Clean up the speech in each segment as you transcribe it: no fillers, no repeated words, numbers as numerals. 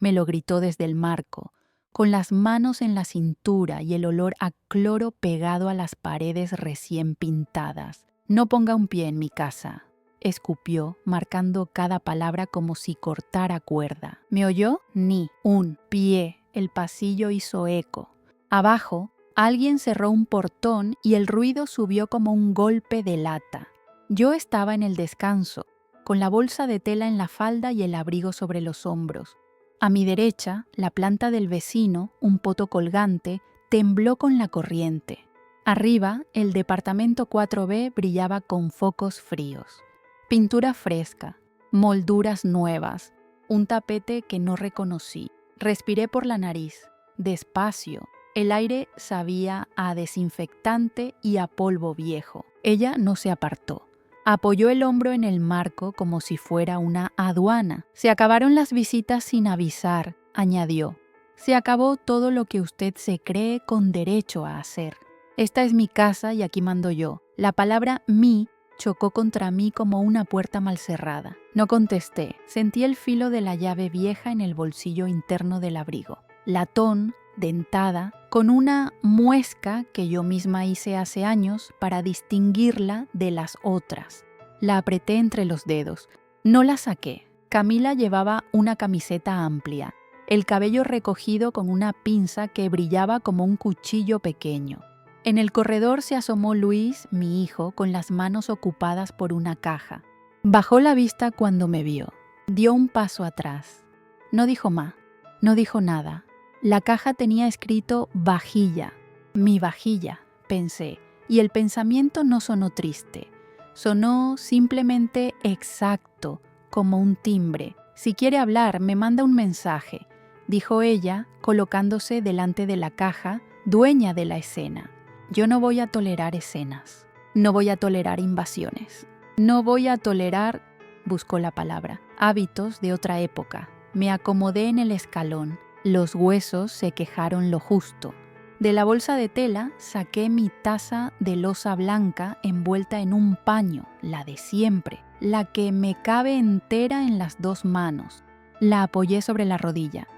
me lo gritó desde el marco, con las manos en la cintura y el olor a cloro pegado a las paredes recién pintadas. No ponga un pie en mi casa, escupió, marcando cada palabra como si cortara cuerda. ¿Me oyó? Ni un pie. El pasillo hizo eco. Abajo, alguien cerró un portón y el ruido subió como un golpe de lata. Yo estaba en el descanso, con la bolsa de tela en la falda y el abrigo sobre los hombros. A mi derecha, la planta del vecino, un poto colgante, tembló con la corriente. Arriba, el departamento 4B brillaba con focos fríos. Pintura fresca, molduras nuevas, un tapete que no reconocí. Respiré por la nariz, despacio. El aire sabía a desinfectante y a polvo viejo. Ella no se apartó. Apoyó el hombro en el marco como si fuera una aduana. Se acabaron las visitas sin avisar, añadió. Se acabó todo lo que usted se cree con derecho a hacer. Esta es mi casa y aquí mando yo. La palabra mi chocó contra mí como una puerta mal cerrada. No contesté. Sentí el filo de la llave vieja en el bolsillo interno del abrigo. Latón, dentada, con una muesca que yo misma hice hace años para distinguirla de las otras. La apreté entre los dedos. No la saqué. Camila llevaba una camiseta amplia, el cabello recogido con una pinza que brillaba como un cuchillo pequeño. En el corredor se asomó Luis, mi hijo, con las manos ocupadas por una caja. Bajó la vista cuando me vio. Dio un paso atrás. No dijo más. No dijo nada. La caja tenía escrito vajilla. Mi vajilla, pensé, y el pensamiento no sonó triste. Sonó simplemente exacto, como un timbre. Si quiere hablar, me manda un mensaje, dijo ella, colocándose delante de la caja, dueña de la escena. Yo no voy a tolerar escenas. No voy a tolerar invasiones. No voy a tolerar, buscó la palabra, hábitos de otra época. Me acomodé en el escalón. Los huesos se quejaron lo justo. De la bolsa de tela saqué mi taza de loza blanca envuelta en un paño, la de siempre, la que me cabe entera en las dos manos. La apoyé sobre la rodilla.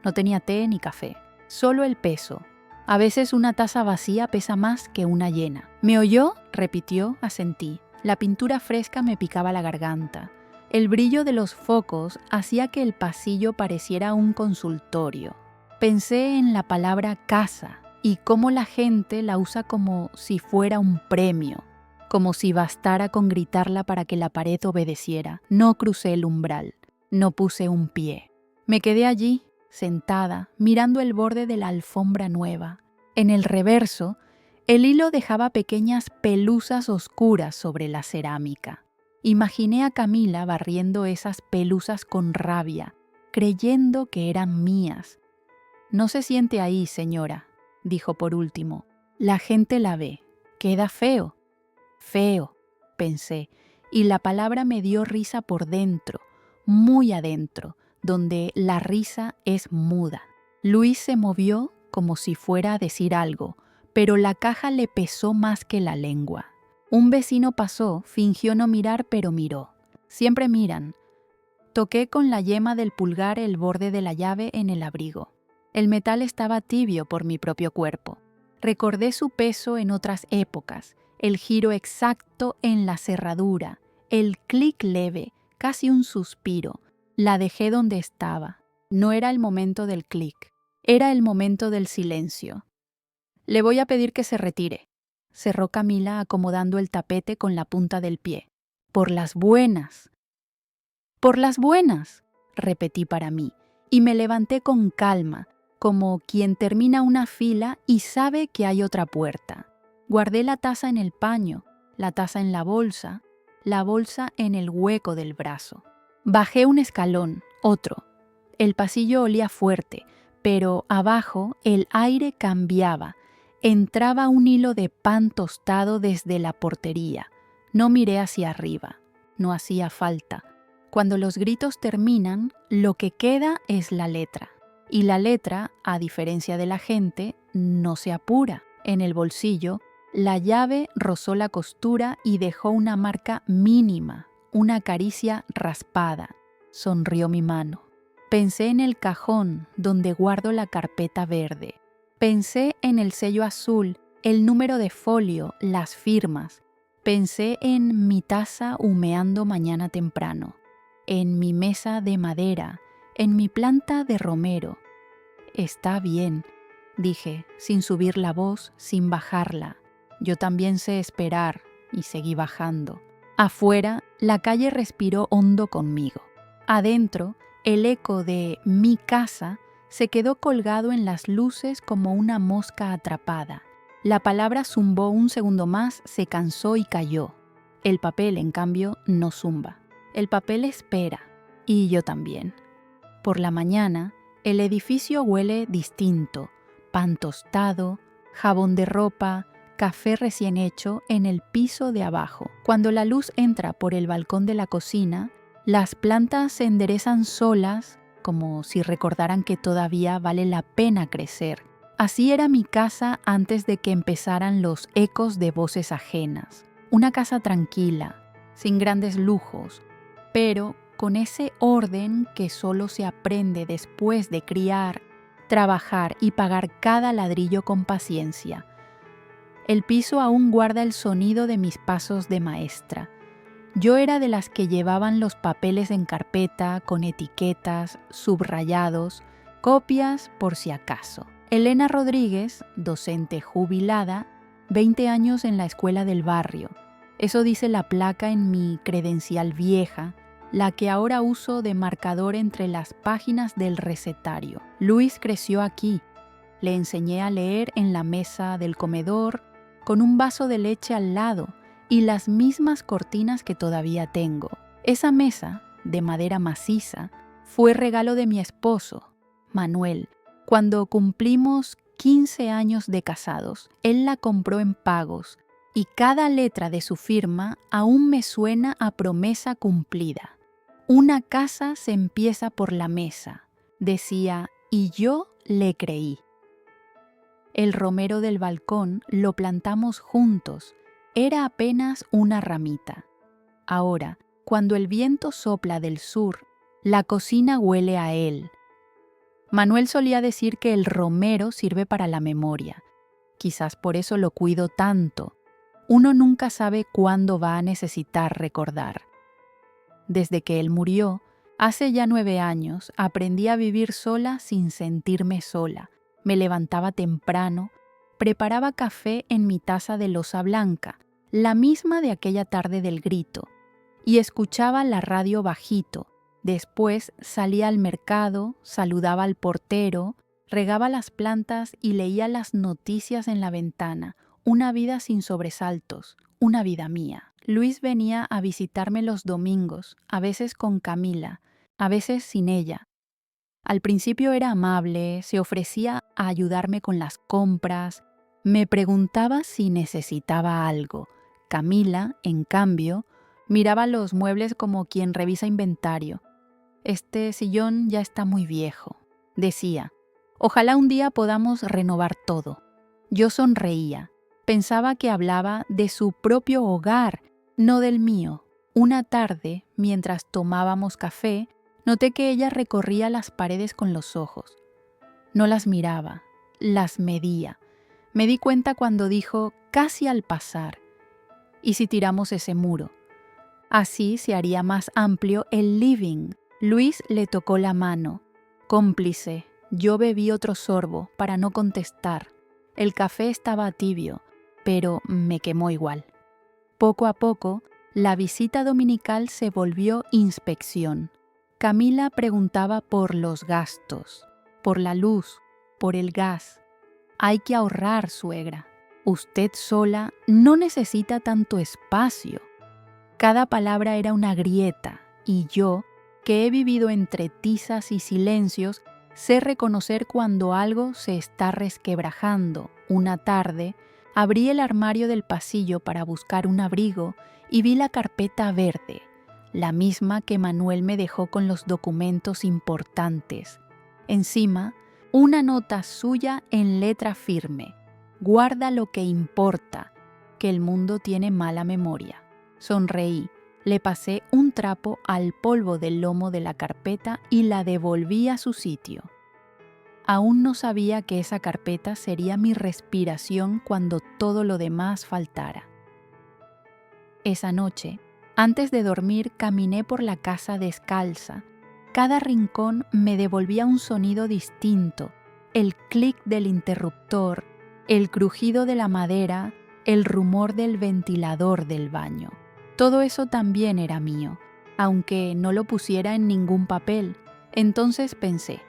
No tenía té ni café, solo el peso. A veces una taza vacía pesa más que una llena. ¿Me oyó?, repitió, asentí. La pintura fresca me picaba la garganta. El brillo de los focos hacía que el pasillo pareciera un consultorio. Pensé en la palabra casa y cómo la gente la usa como si fuera un premio, como si bastara con gritarla para que la pared obedeciera. No crucé el umbral, no puse un pie. Me quedé allí, sentada, mirando el borde de la alfombra nueva. En el reverso, el hilo dejaba pequeñas pelusas oscuras sobre la cerámica. Imaginé a Camila barriendo esas pelusas con rabia, creyendo que eran mías. No se siente ahí, señora, dijo por último. La gente la ve. Queda feo. Feo, pensé, y la palabra me dio risa por dentro, muy adentro, donde la risa es muda. Luis se movió como si fuera a decir algo, pero la caja le pesó más que la lengua. Un vecino pasó, fingió no mirar, pero miró. Siempre miran. Toqué con la yema del pulgar el borde de la llave en el abrigo. El metal estaba tibio por mi propio cuerpo. Recordé su peso en otras épocas, el giro exacto en la cerradura, el clic leve, casi un suspiro. La dejé donde estaba. No era el momento del clic, era el momento del silencio. Le voy a pedir que se retire, cerró Camila acomodando el tapete con la punta del pie. Por las buenas. Por las buenas, repetí para mí, y me levanté con calma, como quien termina una fila y sabe que hay otra puerta. Guardé la taza en el paño, la taza en la bolsa en el hueco del brazo. Bajé un escalón, otro. El pasillo olía fuerte, pero abajo el aire cambiaba. Entraba un hilo de pan tostado desde la portería. No miré hacia arriba. No hacía falta. Cuando los gritos terminan, lo que queda es la letra. Y la letra, a diferencia de la gente, no se apura. En el bolsillo, la llave rozó la costura y dejó una marca mínima, una caricia raspada. Sonrió mi mano. Pensé en el cajón donde guardo la carpeta verde. Pensé en el sello azul, el número de folio, las firmas. Pensé en mi taza humeando mañana temprano, en mi mesa de madera, en mi planta de romero. Está bien, dije, sin subir la voz, sin bajarla. Yo también sé esperar, y seguí bajando. Afuera, la calle respiró hondo conmigo. Adentro, el eco de mi casa se quedó colgado en las luces como una mosca atrapada. La palabra zumbó un segundo más, se cansó y cayó. El papel, en cambio, no zumba. El papel espera, y yo también. Por la mañana, el edificio huele distinto: pan tostado, jabón de ropa, café recién hecho en el piso de abajo. Cuando la luz entra por el balcón de la cocina, las plantas se enderezan solas, como si recordaran que todavía vale la pena crecer. Así era mi casa antes de que empezaran los ecos de voces ajenas. Una casa tranquila, sin grandes lujos, pero con ese orden que solo se aprende después de criar, trabajar y pagar cada ladrillo con paciencia. El piso aún guarda el sonido de mis pasos de maestra. Yo era de las que llevaban los papeles en carpeta, con etiquetas, subrayados, copias por si acaso. Elena Rodríguez, docente jubilada, 20 años en la escuela del barrio. Eso dice la placa en mi credencial vieja, la que ahora uso de marcador entre las páginas del recetario. Luis creció aquí. Le enseñé a leer en la mesa del comedor, con un vaso de leche al lado y las mismas cortinas que todavía tengo. Esa mesa, de madera maciza, fue regalo de mi esposo, Manuel. Cuando cumplimos 15 años de casados, él la compró en pagos y cada letra de su firma aún me suena a promesa cumplida. Una casa se empieza por la mesa, decía, y yo le creí. El romero del balcón lo plantamos juntos, era apenas una ramita. Ahora, cuando el viento sopla del sur, la cocina huele a él. Manuel solía decir que el romero sirve para la memoria. Quizás por eso lo cuido tanto. Uno nunca sabe cuándo va a necesitar recordar. Desde que él murió, hace ya 9 años, aprendí a vivir sola sin sentirme sola. Me levantaba temprano, preparaba café en mi taza de loza blanca, la misma de aquella tarde del grito, y escuchaba la radio bajito. Después salía al mercado, saludaba al portero, regaba las plantas y leía las noticias en la ventana. Una vida sin sobresaltos, una vida mía. Luis venía a visitarme los domingos, a veces con Camila, a veces sin ella. Al principio era amable, se ofrecía a ayudarme con las compras, me preguntaba si necesitaba algo. Camila, en cambio, miraba los muebles como quien revisa inventario. Este sillón ya está muy viejo, decía. Ojalá un día podamos renovar todo. Yo sonreía. Pensaba que hablaba de su propio hogar, no del mío. Una tarde, mientras tomábamos café, noté que ella recorría las paredes con los ojos. No las miraba, las medía. Me di cuenta cuando dijo, casi al pasar, ¿y si tiramos ese muro? Así se haría más amplio el living. Luis le tocó la mano. Cómplice, yo bebí otro sorbo para no contestar. El café estaba tibio, pero me quemó igual. Poco a poco, la visita dominical se volvió inspección. Camila preguntaba por los gastos, por la luz, por el gas. Hay que ahorrar, suegra. Usted sola no necesita tanto espacio. Cada palabra era una grieta, y yo, que he vivido entre tizas y silencios, sé reconocer cuando algo se está resquebrajando. Una tarde, abrí el armario del pasillo para buscar un abrigo y vi la carpeta verde, la misma que Manuel me dejó con los documentos importantes. Encima, una nota suya en letra firme. Guarda lo que importa, que el mundo tiene mala memoria. Sonreí. Le pasé un trapo al polvo del lomo de la carpeta y la devolví a su sitio. Aún no sabía que esa carpeta sería mi respiración cuando todo lo demás faltara. Esa noche, antes de dormir, caminé por la casa descalza. Cada rincón me devolvía un sonido distinto: el clic del interruptor, el crujido de la madera, el rumor del ventilador del baño. Todo eso también era mío, aunque no lo pusiera en ningún papel. Entonces pensé,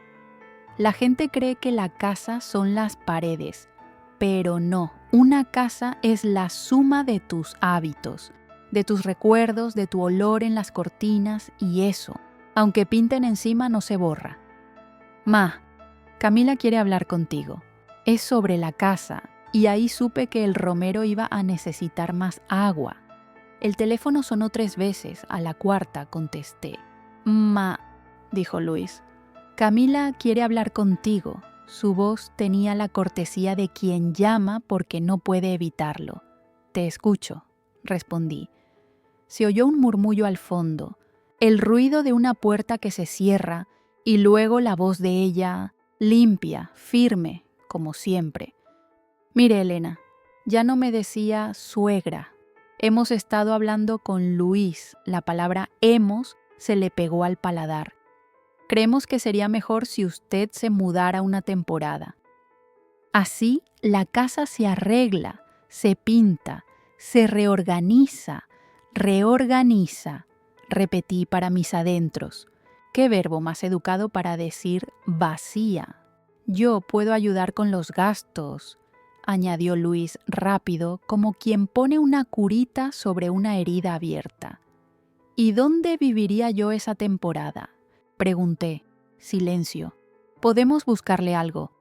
la gente cree que la casa son las paredes, pero no, una casa es la suma de tus hábitos, de tus recuerdos, de tu olor en las cortinas, y eso, aunque pinten encima, no se borra. Ma, Camila quiere hablar contigo. Es sobre la casa, y ahí supe que el romero iba a necesitar más agua. El teléfono sonó 3 veces, a la cuarta contesté. Ma, dijo Luis, Camila quiere hablar contigo. Su voz tenía la cortesía de quien llama porque no puede evitarlo. Te escucho, respondí. Se oyó un murmullo al fondo, el ruido de una puerta que se cierra y luego la voz de ella, limpia, firme, como siempre. Mire, Elena, ya no me decía suegra. Hemos estado hablando con Luis. La palabra hemos se le pegó al paladar. Creemos que sería mejor si usted se mudara una temporada. Así la casa se arregla, se pinta, se reorganiza, repetí para mis adentros. ¿Qué verbo más educado para decir vacía? Yo puedo ayudar con los gastos, añadió Luis rápido, como quien pone una curita sobre una herida abierta. ¿Y dónde viviría yo esa temporada?, pregunté. Silencio. Podemos buscarle algo,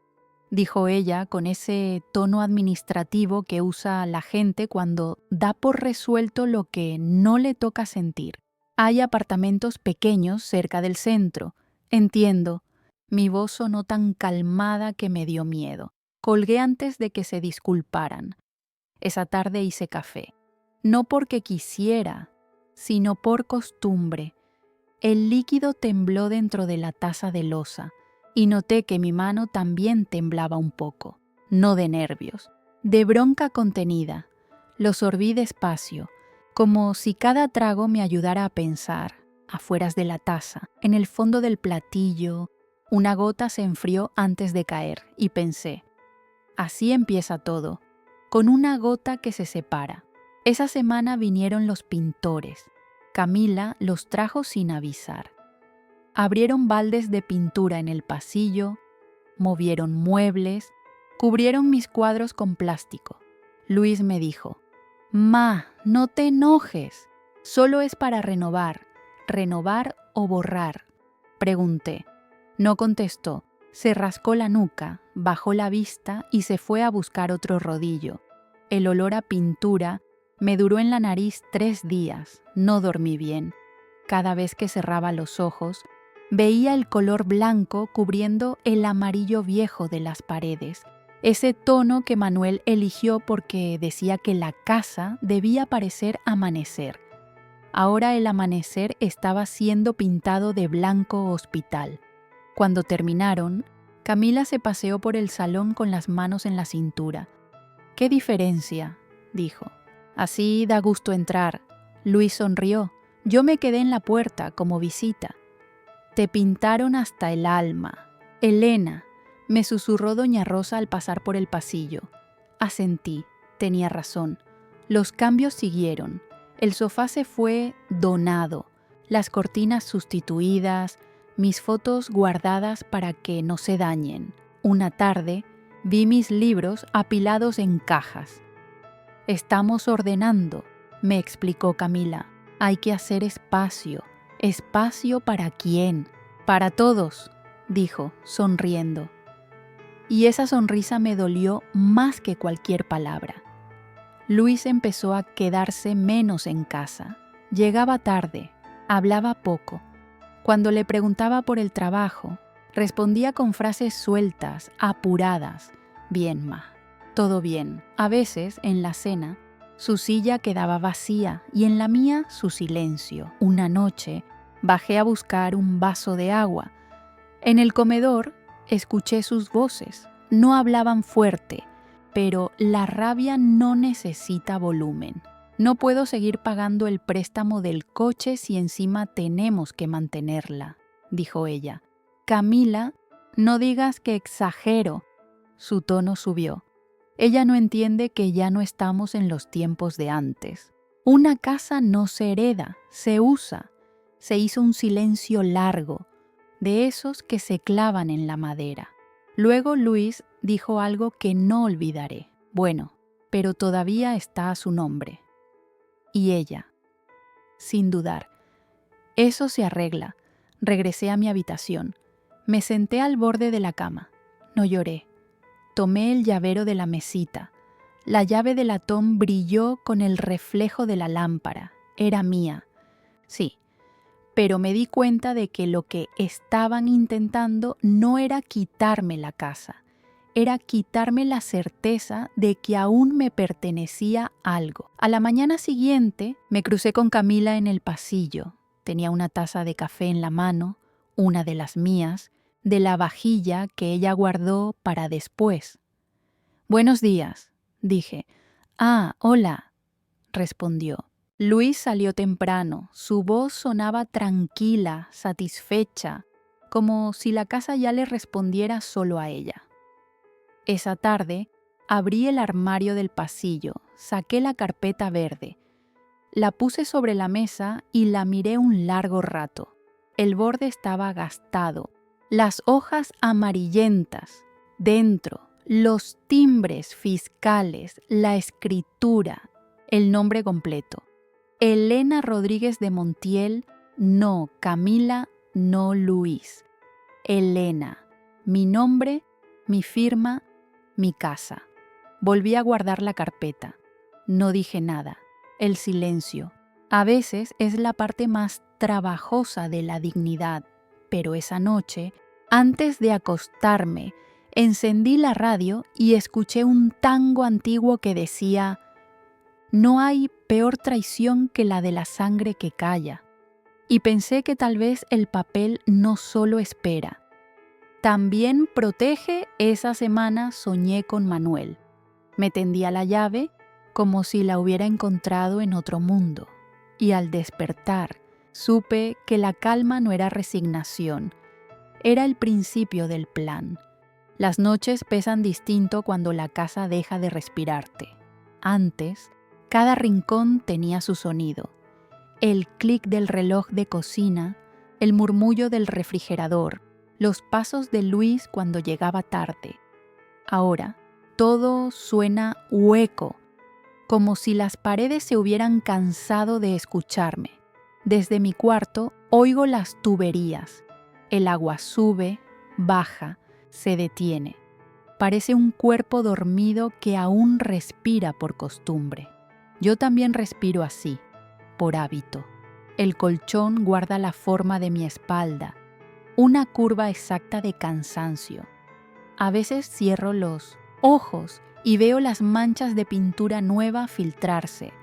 dijo ella con ese tono administrativo que usa la gente cuando da por resuelto lo que no le toca sentir. Hay apartamentos pequeños cerca del centro. Entiendo. Mi voz sonó tan calmada que me dio miedo. Colgué antes de que se disculparan. Esa tarde hice café. No porque quisiera, sino por costumbre. El líquido tembló dentro de la taza de loza y noté que mi mano también temblaba un poco, no de nervios, de bronca contenida. Lo sorbí despacio, como si cada trago me ayudara a pensar, afueras de la taza, en el fondo del platillo. Una gota se enfrió antes de caer y pensé, así empieza todo, con una gota que se separa. Esa semana vinieron los pintores. Camila los trajo sin avisar. Abrieron baldes de pintura en el pasillo, movieron muebles, cubrieron mis cuadros con plástico. Luis me dijo, Ma, no te enojes, solo es para renovar o borrar. Pregunté. No contestó, se rascó la nuca, bajó la vista y se fue a buscar otro rodillo. El olor a pintura me duró en la nariz 3 días, no dormí bien. Cada vez que cerraba los ojos, veía el color blanco cubriendo el amarillo viejo de las paredes, ese tono que Manuel eligió porque decía que la casa debía parecer amanecer. Ahora el amanecer estaba siendo pintado de blanco hospital. Cuando terminaron, Camila se paseó por el salón con las manos en la cintura. «¿Qué diferencia?», dijo. «Así da gusto entrar». Luis sonrió. Yo me quedé en la puerta como visita. «Te pintaron hasta el alma. Elena», me susurró doña Rosa al pasar por el pasillo. Asentí. Tenía razón. Los cambios siguieron. El sofá se fue donado, las cortinas sustituidas, mis fotos guardadas para que no se dañen. Una tarde vi mis libros apilados en cajas. «Estamos ordenando», me explicó Camila. «Hay que hacer espacio. ¿Espacio para quién?». «Para todos», dijo, sonriendo. Y esa sonrisa me dolió más que cualquier palabra. Luis empezó a quedarse menos en casa. Llegaba tarde, hablaba poco. Cuando le preguntaba por el trabajo, respondía con frases sueltas, apuradas. «Bien, ma. Todo bien». A veces, en la cena, Su silla quedaba vacía y en la mía su silencio. Una noche bajé a buscar un vaso de agua. En el comedor escuché sus voces. No hablaban fuerte, pero la rabia no necesita volumen. No puedo seguir pagando el préstamo del coche si encima tenemos que mantenerla, dijo ella. Camila, no digas que exagero. Su tono subió. Ella no entiende que ya no estamos en los tiempos de antes. Una casa no se hereda, se usa. Se hizo un silencio largo, de esos que se clavan en la madera. Luego Luis dijo algo que no olvidaré. Bueno, pero todavía está a su nombre. Y ella, sin dudar, eso se arregla. Regresé a mi habitación. Me senté al borde de la cama. No lloré. Tomé el llavero de la mesita. La llave de latón brilló con el reflejo de la lámpara. Era mía. Sí, pero me di cuenta de que lo que estaban intentando no era quitarme la casa. Era quitarme la certeza de que aún me pertenecía algo. A la mañana siguiente me crucé con Camila en el pasillo. Tenía una taza de café en la mano, una de las mías, de la vajilla que ella guardó para después. «Buenos días», dije. «Ah, hola», respondió. Luis salió temprano. Su voz sonaba tranquila, satisfecha, como si la casa ya le respondiera solo a ella. Esa tarde, abrí el armario del pasillo, saqué la carpeta verde, la puse sobre la mesa y la miré un largo rato. El borde estaba gastado, las hojas amarillentas, dentro, los timbres fiscales, la escritura, el nombre completo. Elena Rodríguez de Montiel, no Camila, no Luis. Elena, mi nombre, mi firma, mi casa. Volví a guardar la carpeta. No dije nada. El silencio. A veces es la parte más trabajosa de la dignidad, pero esa noche, antes de acostarme, encendí la radio y escuché un tango antiguo que decía: «No hay peor traición que la de la sangre que calla». Y pensé que tal vez el papel no solo espera. También protege. Esa semana soñé con Manuel. Me tendía la llave como si la hubiera encontrado en otro mundo. Y al despertar, supe que la calma no era resignación, era el principio del plan. Las noches pesan distinto cuando la casa deja de respirarte. Antes, cada rincón tenía su sonido. El clic del reloj de cocina, el murmullo del refrigerador, los pasos de Luis cuando llegaba tarde. Ahora, todo suena hueco, como si las paredes se hubieran cansado de escucharme. Desde mi cuarto oigo las tuberías. El agua sube, baja, se detiene. Parece un cuerpo dormido que aún respira por costumbre. Yo también respiro así, por hábito. El colchón guarda la forma de mi espalda, una curva exacta de cansancio. A veces cierro los ojos y veo las manchas de pintura nueva filtrarse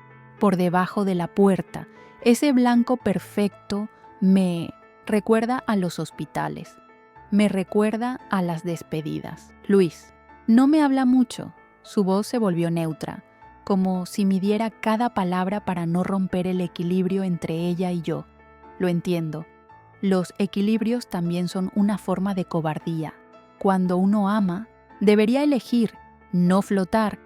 por debajo de la puerta. Ese blanco perfecto me recuerda a los hospitales, me recuerda a las despedidas. Luis no me habla mucho, su voz se volvió neutra, como si midiera cada palabra para no romper el equilibrio entre ella y yo. Lo entiendo. Los equilibrios también son una forma de cobardía. Cuando uno ama, debería elegir, no flotar.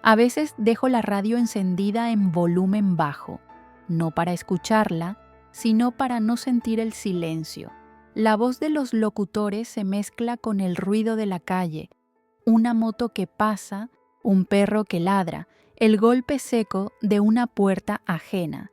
A veces dejo la radio encendida en volumen bajo, no para escucharla, sino para no sentir el silencio. La voz de los locutores se mezcla con el ruido de la calle, una moto que pasa, un perro que ladra, el golpe seco de una puerta ajena.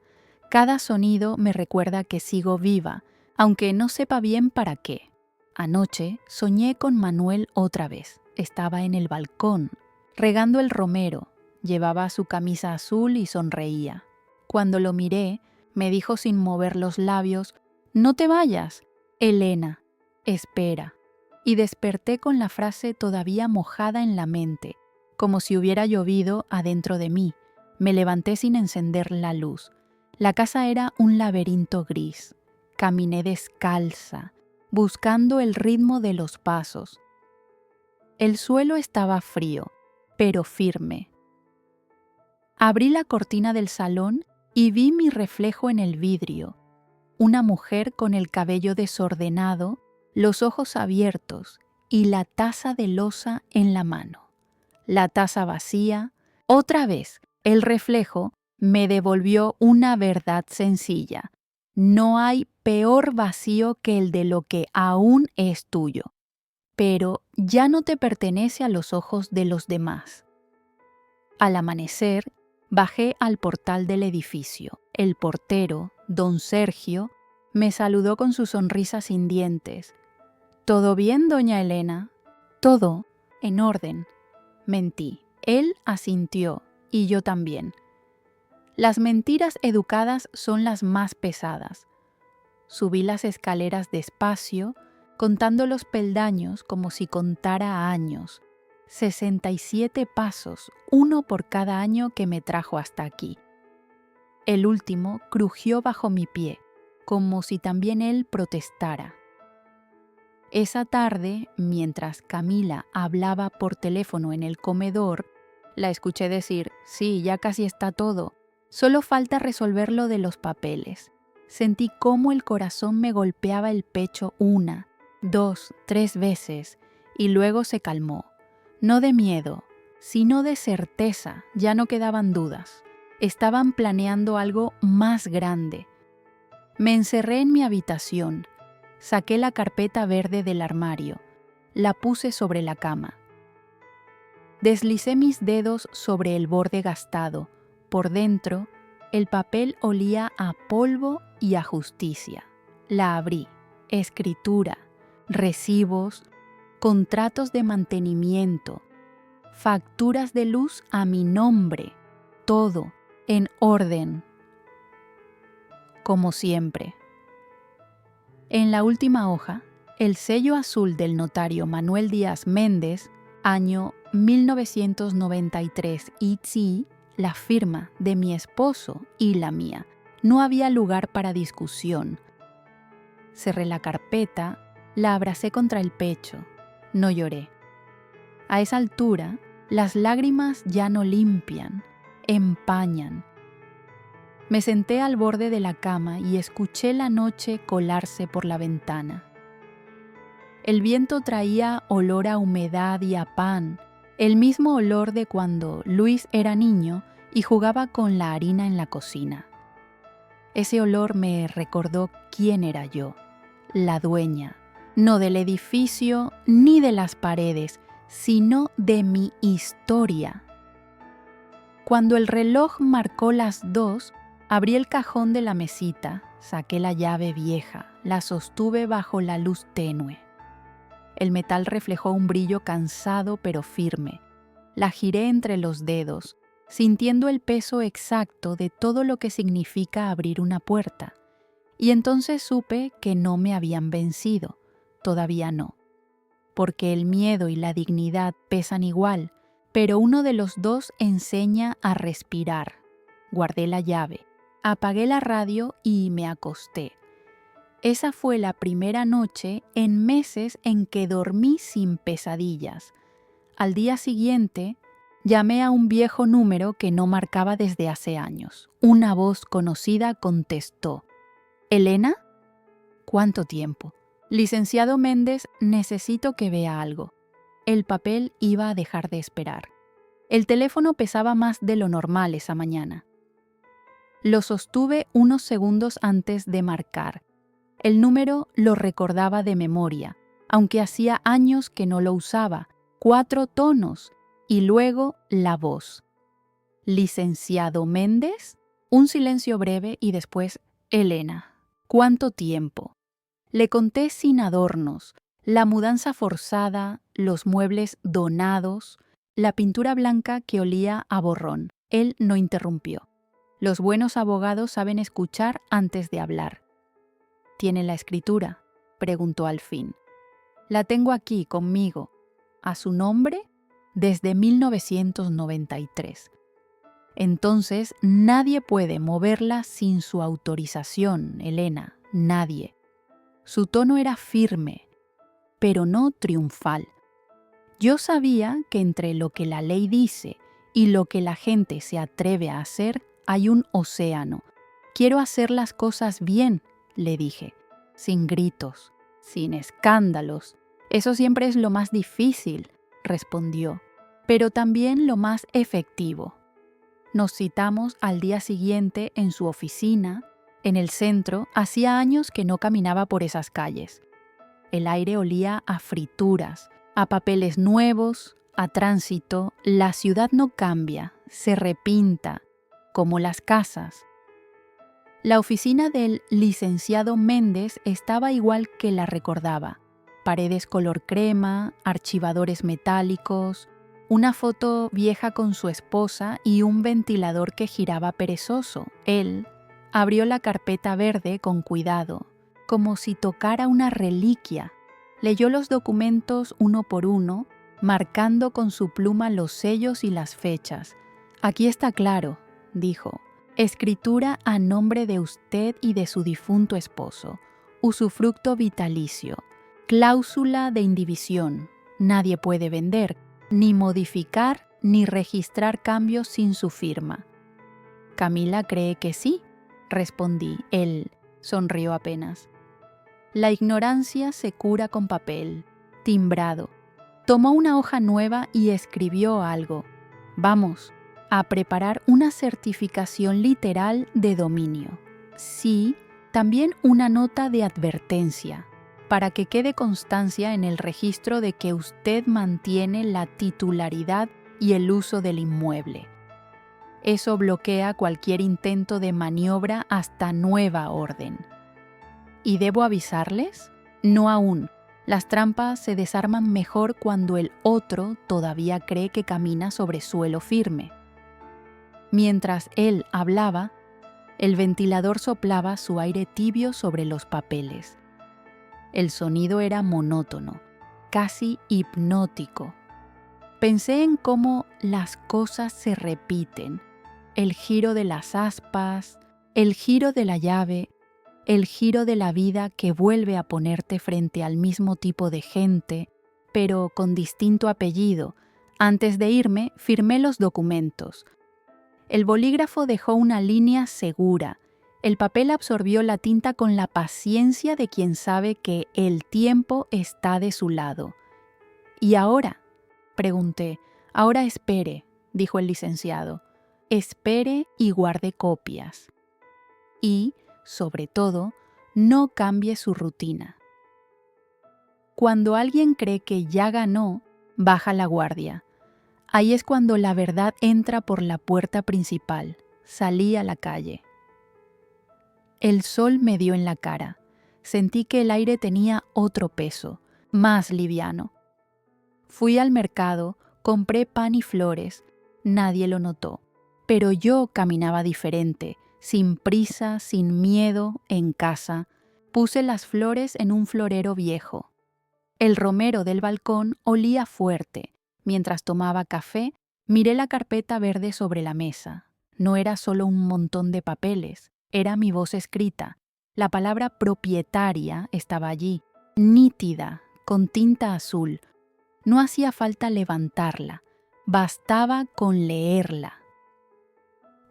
Cada sonido me recuerda que sigo viva, aunque no sepa bien para qué. Anoche soñé con Manuel otra vez. Estaba en el balcón, regando el romero. Llevaba su camisa azul y sonreía. Cuando lo miré, me dijo sin mover los labios: «No te vayas, Elena, espera». Y desperté con la frase todavía mojada en la mente, como si hubiera llovido adentro de mí. Me levanté sin encender la luz. La casa era un laberinto gris. Caminé descalza, buscando el ritmo de los pasos. El suelo estaba frío, pero firme. Abrí la cortina del salón y vi mi reflejo en el vidrio. Una mujer con el cabello desordenado, los ojos abiertos y la taza de loza en la mano. La taza vacía. Otra vez, el reflejo me devolvió una verdad sencilla. No hay peor vacío que el de lo que aún es tuyo, pero ya no te pertenece a los ojos de los demás. Al amanecer, bajé al portal del edificio. El portero, don Sergio, me saludó con su sonrisa sin dientes. «¿Todo bien, doña Elena?» «Todo, en orden». Mentí. Él asintió, y yo también. Las mentiras educadas son las más pesadas. Subí las escaleras despacio, contando los peldaños como si contara años. 67 pasos, uno por cada año que me trajo hasta aquí. El último crujió bajo mi pie, como si también él protestara. Esa tarde, mientras Camila hablaba por teléfono en el comedor, la escuché decir: «Sí, ya casi está todo. Solo falta resolver lo de los papeles». Sentí cómo el corazón me golpeaba el pecho 1, 2, 3 veces y luego se calmó. No de miedo, sino de certeza. Ya no quedaban dudas. Estaban planeando algo más grande. Me encerré en mi habitación. Saqué la carpeta verde del armario. La puse sobre la cama. Deslicé mis dedos sobre el borde gastado. Por dentro, el papel olía a polvo y a justicia. La abrí. Escritura, recibos, contratos de mantenimiento, facturas de luz a mi nombre, todo en orden. Como siempre. En la última hoja, el sello azul del notario Manuel Díaz Méndez, año 1993, y la firma de mi esposo y la mía. No había lugar para discusión. Cerré la carpeta, la abracé contra el pecho. No lloré. A esa altura, las lágrimas ya no limpian, empañan. Me senté al borde de la cama y escuché la noche colarse por la ventana. El viento traía olor a humedad y a pan, el mismo olor de cuando Luis era niño y jugaba con la harina en la cocina. Ese olor me recordó quién era yo, la dueña, no del edificio ni de las paredes, sino de mi historia. Cuando el reloj marcó las 2, abrí el cajón de la mesita, saqué la llave vieja, la sostuve bajo la luz tenue. El metal reflejó un brillo cansado pero firme. La giré entre los dedos, sintiendo el peso exacto de todo lo que significa abrir una puerta. Y entonces supe que no me habían vencido, todavía no. Porque el miedo y la dignidad pesan igual, pero uno de los dos enseña a respirar. Guardé la llave, apagué la radio y me acosté. Esa fue la primera noche en meses en que dormí sin pesadillas. Al día siguiente, llamé a un viejo número que no marcaba desde hace años. Una voz conocida contestó. «¿Elena?» «¿Cuánto tiempo?» «Licenciado Méndez, necesito que vea algo». El papel iba a dejar de esperar. El teléfono pesaba más de lo normal esa mañana. Lo sostuve unos segundos antes de marcar. El número lo recordaba de memoria, aunque hacía años que no lo usaba. 4 tonos y luego la voz. «¿Licenciado Méndez?» Un silencio breve y después «Elena, ¿cuánto tiempo?» Le conté sin adornos, la mudanza forzada, los muebles donados, la pintura blanca que olía a borrón. Él no interrumpió. Los buenos abogados saben escuchar antes de hablar. «¿Tiene la escritura?», preguntó al fin. «La tengo aquí conmigo. ¿A su nombre?» «Desde 1993. Entonces nadie puede moverla sin su autorización, Elena, nadie. Su tono era firme, pero no triunfal. Yo sabía que entre lo que la ley dice y lo que la gente se atreve a hacer hay un océano. Quiero hacer las cosas bien, le dije, sin gritos, sin escándalos. Eso siempre es lo más difícil, respondió, pero también lo más efectivo. Nos citamos al día siguiente en su oficina, en el centro. Hacía años que no caminaba por esas calles. El aire olía a frituras, a papeles nuevos, a tránsito. La ciudad no cambia, se repinta, como las casas. La oficina del licenciado Méndez estaba igual que la recordaba. Paredes color crema, archivadores metálicos, una foto vieja con su esposa y un ventilador que giraba perezoso. Él abrió la carpeta verde con cuidado, como si tocara una reliquia. Leyó los documentos uno por uno, marcando con su pluma los sellos y las fechas. «Aquí está claro», dijo. «Escritura a nombre de usted y de su difunto esposo. Usufructo vitalicio. Cláusula de indivisión. Nadie puede vender, ni modificar, ni registrar cambios sin su firma». «Camila cree que sí», respondí. Él sonrió apenas. La ignorancia se cura con papel, timbrado. Tomó una hoja nueva y escribió algo. «Vamos a preparar una certificación literal de dominio. Sí, también una nota de advertencia, para que quede constancia en el registro de que usted mantiene la titularidad y el uso del inmueble. Eso bloquea cualquier intento de maniobra hasta nueva orden». ¿Y debo avisarles? No aún. Las trampas se desarman mejor cuando el otro todavía cree que camina sobre suelo firme. Mientras él hablaba, el ventilador soplaba su aire tibio sobre los papeles. El sonido era monótono, casi hipnótico. Pensé en cómo las cosas se repiten, el giro de las aspas, el giro de la llave, el giro de la vida que vuelve a ponerte frente al mismo tipo de gente, pero con distinto apellido. Antes de irme, firmé los documentos. El bolígrafo dejó una línea segura. El papel absorbió la tinta con la paciencia de quien sabe que el tiempo está de su lado. «¿Y ahora?», pregunté. «Ahora espere», dijo el licenciado. «Espere y guarde copias. Y, sobre todo, no cambie su rutina». Cuando alguien cree que ya ganó, baja la guardia. Ahí es cuando la verdad entra por la puerta principal. Salí a la calle. El sol me dio en la cara. Sentí que el aire tenía otro peso, más liviano. Fui al mercado, compré pan y flores. Nadie lo notó, pero yo caminaba diferente, sin prisa, sin miedo, en casa. Puse las flores en un florero viejo. El romero del balcón olía fuerte. Mientras tomaba café, miré la carpeta verde sobre la mesa. No era solo un montón de papeles, era mi voz escrita. La palabra propietaria estaba allí, nítida, con tinta azul. No hacía falta levantarla, bastaba con leerla.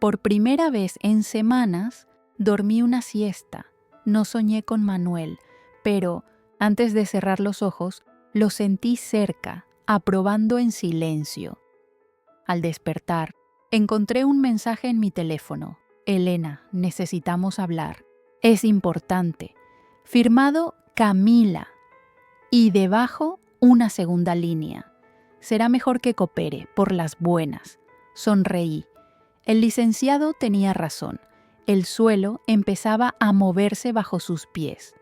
Por primera vez en semanas, dormí una siesta. No soñé con Manuel, pero, antes de cerrar los ojos, lo sentí cerca, aprobando en silencio. Al despertar, encontré un mensaje en mi teléfono. «Elena, necesitamos hablar. Es importante. Firmado Camila». Y debajo una segunda línea. «Será mejor que coopere, por las buenas». Sonreí. El licenciado tenía razón. El suelo empezaba a moverse bajo sus pies.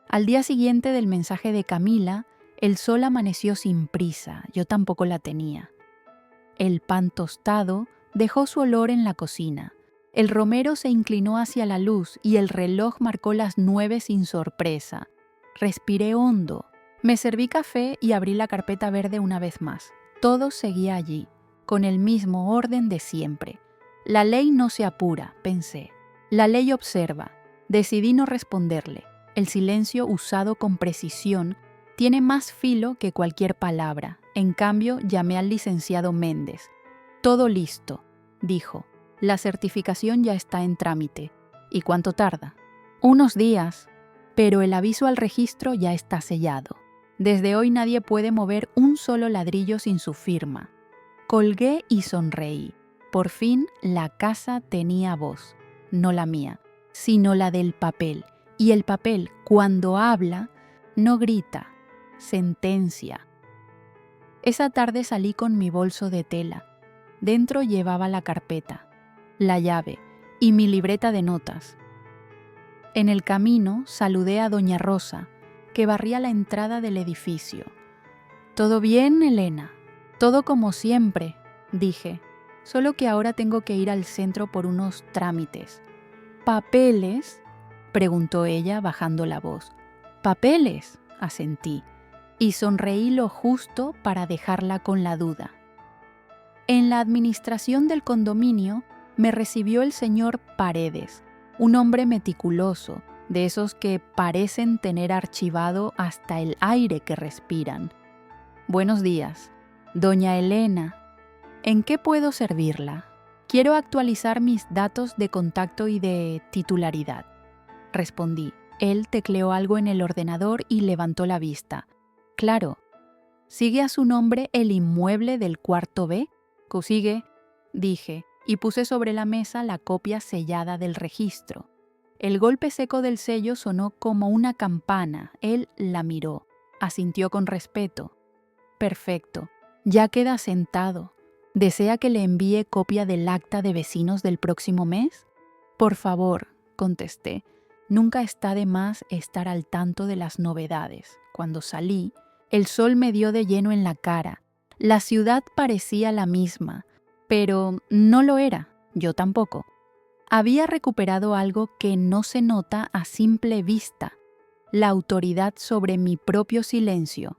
Al día siguiente del mensaje de Camila, el sol amaneció sin prisa. Yo tampoco la tenía. El pan tostado dejó su olor en la cocina. El romero se inclinó hacia la luz y el reloj marcó las 9 sin sorpresa. Respiré hondo. Me serví café y abrí la carpeta verde una vez más. Todo seguía allí, con el mismo orden de siempre. La ley no se apura, pensé. La ley observa. Decidí no responderle. El silencio usado con precisión tiene más filo que cualquier palabra. En cambio, llamé al licenciado Méndez. Todo listo, dijo. La certificación ya está en trámite. ¿Y cuánto tarda? Unos días, pero el aviso al registro ya está sellado. Desde hoy nadie puede mover un solo ladrillo sin su firma. Colgué y sonreí. Por fin la casa tenía voz, no la mía, sino la del papel. Y el papel, cuando habla, no grita, sentencia. Esa tarde salí con mi bolso de tela. Dentro llevaba la carpeta, la llave y mi libreta de notas. En el camino saludé a doña Rosa, que barría la entrada del edificio. «¿Todo bien, Elena?» «Todo como siempre», dije, «solo que ahora tengo que ir al centro por unos trámites». «¿Papeles?», preguntó ella bajando la voz. «¿Papeles?», asentí, y sonreí lo justo para dejarla con la duda. En la administración del condominio me recibió el señor Paredes, un hombre meticuloso, de esos que parecen tener archivado hasta el aire que respiran. «Buenos días. Doña Elena, ¿en qué puedo servirla? Quiero actualizar mis datos de contacto y de titularidad», respondí. Él tecleó algo en el ordenador y levantó la vista. «Claro. ¿Sigue a su nombre el inmueble del cuarto B?» «Sigue», dije, y puse sobre la mesa la copia sellada del registro. El golpe seco del sello sonó como una campana. Él la miró, asintió con respeto. «Perfecto. Ya queda sentado. ¿Desea que le envíe copia del acta de vecinos del próximo mes?» «Por favor», contesté. Nunca está de más estar al tanto de las novedades. Cuando salí, el sol me dio de lleno en la cara. La ciudad parecía la misma, pero no lo era, yo tampoco. Había recuperado algo que no se nota a simple vista, la autoridad sobre mi propio silencio.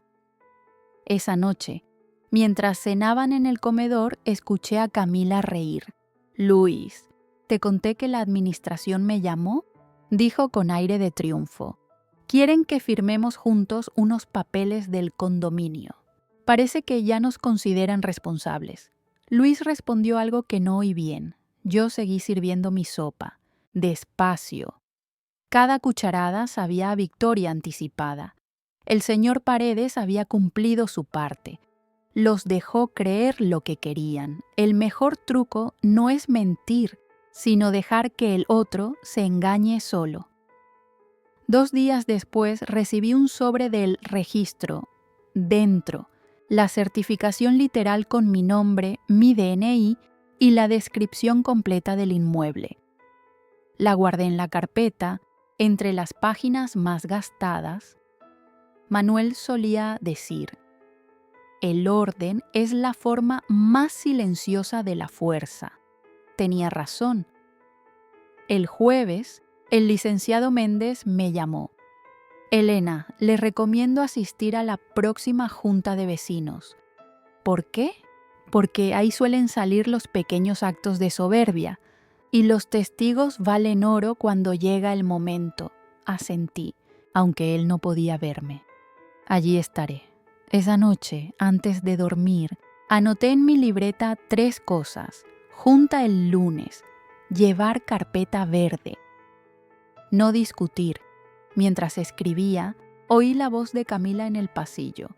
Esa noche, mientras cenaban en el comedor, escuché a Camila reír. «Luis, ¿te conté que la administración me llamó?», dijo con aire de triunfo. «Quieren que firmemos juntos unos papeles del condominio. Parece que ya nos consideran responsables». Luis respondió algo que no oí bien. Yo seguí sirviendo mi sopa, despacio. Cada cucharada sabía a victoria anticipada. El señor Paredes había cumplido su parte. Los dejó creer lo que querían. El mejor truco no es mentir, sino dejar que el otro se engañe solo. 2 días después recibí un sobre del registro. Dentro, la certificación literal con mi nombre, mi DNI y la descripción completa del inmueble. La guardé en la carpeta, entre las páginas más gastadas. Manuel solía decir: «El orden es la forma más silenciosa de la fuerza». Tenía razón. El jueves, el licenciado Méndez me llamó. «Elena, le recomiendo asistir a la próxima junta de vecinos». «¿Por qué?». «Porque ahí suelen salir los pequeños actos de soberbia, y los testigos valen oro cuando llega el momento», asentí, aunque él no podía verme. «Allí estaré». Esa noche, antes de dormir, anoté en mi libreta 3 cosas. Junta el lunes. Llevar carpeta verde. No discutir. Mientras escribía, oí la voz de Camila en el pasillo.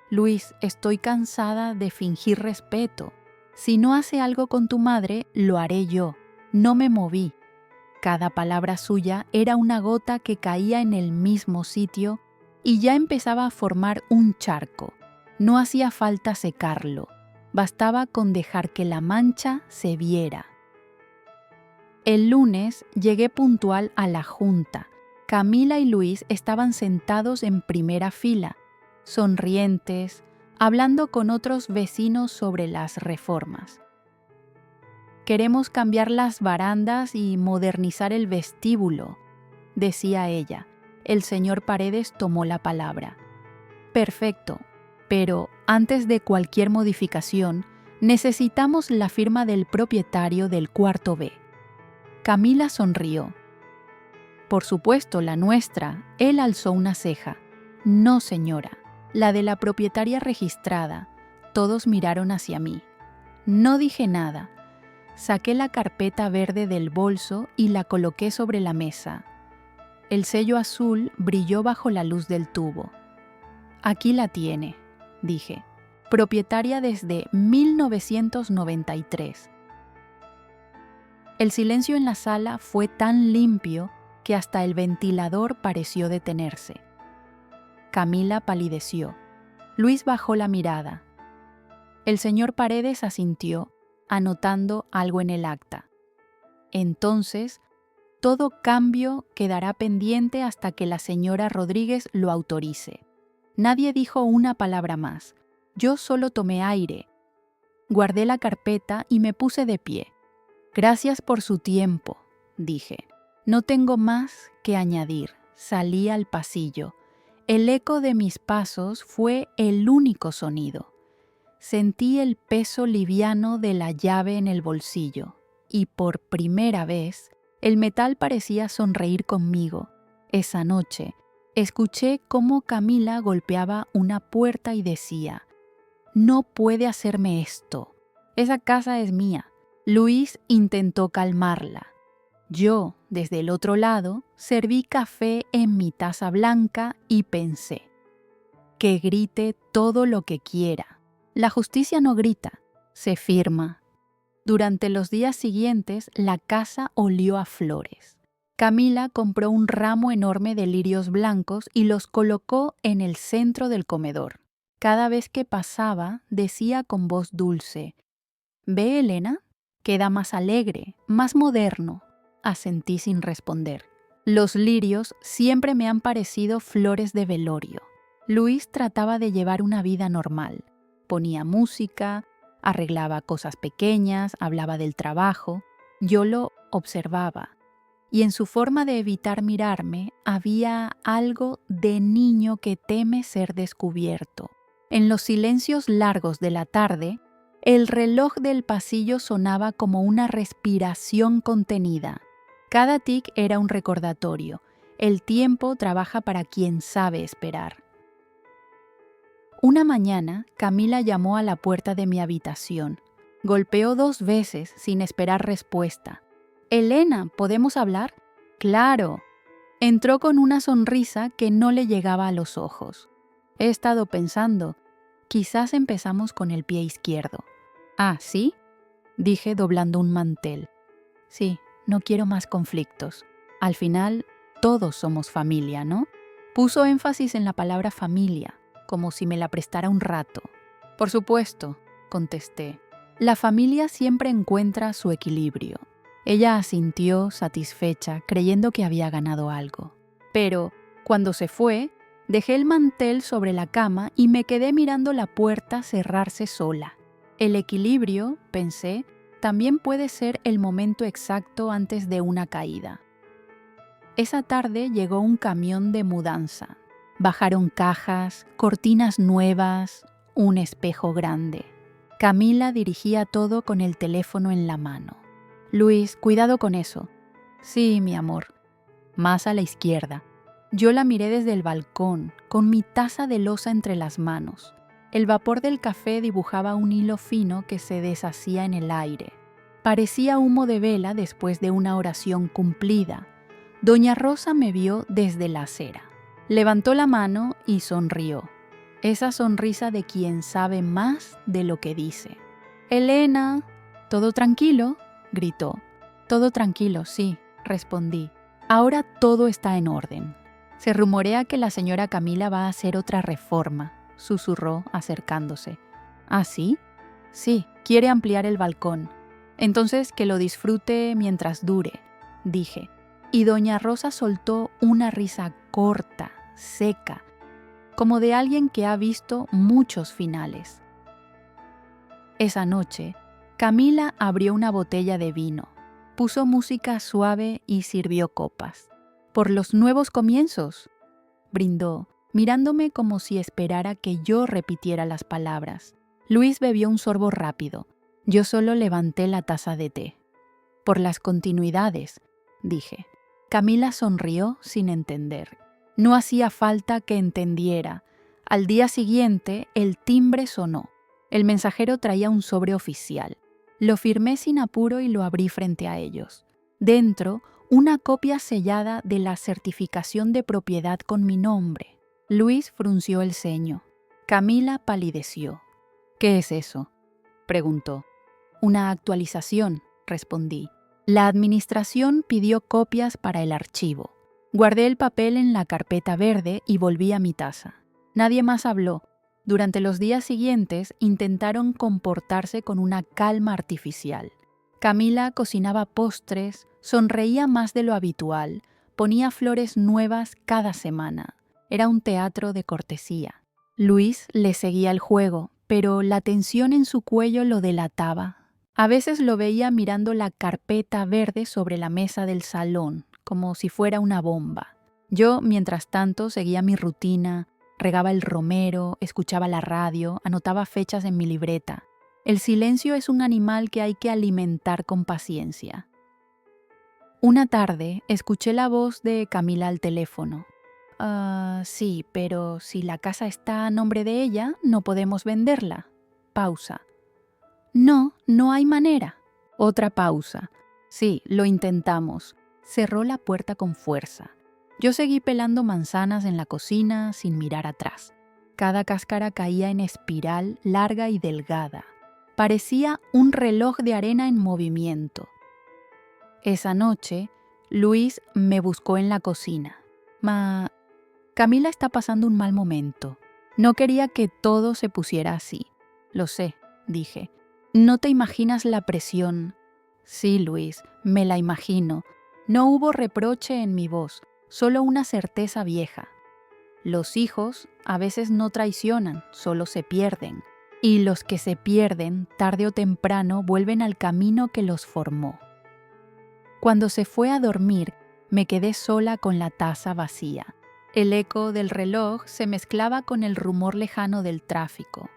«Luis, estoy cansada de fingir respeto. Si no hace algo con tu madre, lo haré yo». No me moví. Cada palabra suya era una gota que caía en el mismo sitio y ya empezaba a formar un charco. No hacía falta secarlo. Bastaba con dejar que la mancha se viera. El lunes llegué puntual a la junta. Camila y Luis estaban sentados en primera fila, sonrientes, hablando con otros vecinos sobre las reformas. «Queremos cambiar las barandas y modernizar el vestíbulo», decía ella. El señor Paredes tomó la palabra. «Perfecto, pero antes de cualquier modificación, Necesitamos la firma del propietario del cuarto B. Camila sonrió. Por supuesto, la nuestra. Él alzó una ceja. No, señora, la de la propietaria registrada. Todos miraron hacia mí. No dije nada. Saqué la carpeta verde del bolso y la coloqué sobre la mesa. El sello azul brilló bajo la luz del tubo. Aquí la tiene, dije. Propietaria desde 1993. El silencio en la sala fue tan limpio que hasta el ventilador pareció detenerse. Camila palideció. Luis bajó la mirada. El señor Paredes asintió, anotando algo en el acta. Entonces, todo cambio quedará pendiente hasta que la señora Rodríguez lo autorice. Nadie dijo una palabra más. Yo solo tomé aire. Guardé la carpeta y me puse de pie. Gracias por su tiempo, dije. No tengo más que añadir. Salí al pasillo. El eco de mis pasos fue el único sonido. Sentí el peso liviano de la llave en el bolsillo y por primera vez el metal parecía sonreír conmigo. Esa noche escuché cómo Camila golpeaba una puerta y decía: «No puede hacerme esto. Esa casa es mía». Luis intentó calmarla. Yo, desde el otro lado, serví café en mi taza blanca y pensé: que grite todo lo que quiera. La justicia no grita, se firma. Durante los días siguientes, la casa olió a flores. Camila compró un ramo enorme de lirios blancos y los colocó en el centro del comedor. Cada vez que pasaba, decía con voz dulce: «¿Ve, Elena? Queda más alegre, más moderno». Asentí sin responder. Los lirios siempre me han parecido flores de velorio. Luis trataba de llevar una vida normal. Ponía música, arreglaba cosas pequeñas, hablaba del trabajo. Yo lo observaba. Y en su forma de evitar mirarme había algo de niño que teme ser descubierto. En los silencios largos de la tarde, el reloj del pasillo sonaba como una respiración contenida. Cada tic era un recordatorio. El tiempo trabaja para quien sabe esperar. Una mañana, Camila llamó a la puerta de mi habitación. Golpeó 2 veces sin esperar respuesta. «Elena, ¿podemos hablar?» «Claro». Entró con una sonrisa que no le llegaba a los ojos. He estado pensando, quizás empezamos con el pie izquierdo. «Ah, ¿sí?», dije doblando un mantel. «Sí, no quiero más conflictos. Al final, todos somos familia, ¿no?» Puso énfasis en la palabra familia, como si me la prestara un rato. «Por supuesto», contesté. «La familia siempre encuentra su equilibrio». Ella asintió satisfecha, creyendo que había ganado algo. Pero, cuando se fue, dejé el mantel sobre la cama y me quedé mirando la puerta cerrarse sola. El equilibrio, pensé, también puede ser el momento exacto antes de una caída. Esa tarde llegó un camión de mudanza. Bajaron cajas, cortinas nuevas, un espejo grande. Camila dirigía todo con el teléfono en la mano. «Luis, cuidado con eso». «Sí, mi amor». Más a la izquierda. Yo la miré desde el balcón, con mi taza de loza entre las manos. El vapor del café dibujaba un hilo fino que se deshacía en el aire. Parecía humo de vela después de una oración cumplida. Doña Rosa me vio desde la acera. Levantó la mano y sonrió. Esa sonrisa de quien sabe más de lo que dice. «Elena, ¿todo tranquilo?», gritó. «Todo tranquilo, sí», respondí. «Ahora todo está en orden». «Se rumorea que la señora Camila va a hacer otra reforma», susurró acercándose. «¿Ah, sí?» «Sí, quiere ampliar el balcón. Entonces que lo disfrute mientras dure», dije. Y doña Rosa soltó una risa corta, seca, como de alguien que ha visto muchos finales. Esa noche, Camila abrió una botella de vino, puso música suave y sirvió copas. «Por los nuevos comienzos», brindó, mirándome como si esperara que yo repitiera las palabras. Luis bebió un sorbo rápido. Yo solo levanté la taza de té. Por las continuidades, dije. Camila sonrió sin entender. No hacía falta que entendiera. Al día siguiente, el timbre sonó. El mensajero traía un sobre oficial. Lo firmé sin apuro y lo abrí frente a ellos. Dentro, una copia sellada de la certificación de propiedad con mi nombre. Luis frunció el ceño. Camila palideció. «¿Qué es eso?», preguntó. «Una actualización», respondí. La administración pidió copias para el archivo. Guardé el papel en la carpeta verde y volví a mi taza. Nadie más habló. Durante los días siguientes intentaron comportarse con una calma artificial. Camila cocinaba postres, sonreía más de lo habitual, ponía flores nuevas cada semana. Era un teatro de cortesía. Luis le seguía el juego, pero la tensión en su cuello lo delataba. A veces lo veía mirando la carpeta verde sobre la mesa del salón, como si fuera una bomba. Yo, mientras tanto, seguía mi rutina, regaba el romero, escuchaba la radio, anotaba fechas en mi libreta. El silencio es un animal que hay que alimentar con paciencia. Una tarde, escuché la voz de Camila al teléfono. Sí, pero si la casa está a nombre de ella, no podemos venderla». Pausa. «No, no hay manera». Otra pausa. «Sí, lo intentamos». Cerró la puerta con fuerza. Yo seguí pelando manzanas en la cocina sin mirar atrás. Cada cáscara caía en espiral larga y delgada. Parecía un reloj de arena en movimiento. Esa noche, Luis me buscó en la cocina. Camila está pasando un mal momento. No quería que todo se pusiera así». «Lo sé», dije. «No te imaginas la presión». «Sí, Luis, me la imagino». No hubo reproche en mi voz, solo una certeza vieja. Los hijos a veces no traicionan, solo se pierden. Y los que se pierden, tarde o temprano, vuelven al camino que los formó. Cuando se fue a dormir, me quedé sola con la taza vacía. El eco del reloj se mezclaba con el rumor lejano del tráfico.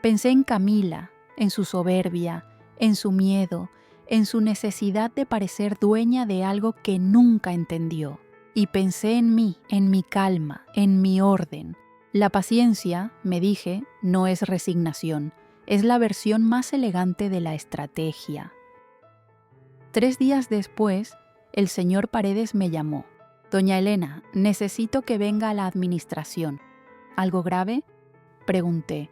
Pensé en Camila, en su soberbia, en su miedo, en su necesidad de parecer dueña de algo que nunca entendió. Y pensé en mí, en mi calma, en mi orden. La paciencia, me dije, no es resignación, es la versión más elegante de la estrategia. 3 días después, el señor Paredes me llamó. «Doña Elena, necesito que venga a la administración». «¿Algo grave?», pregunté.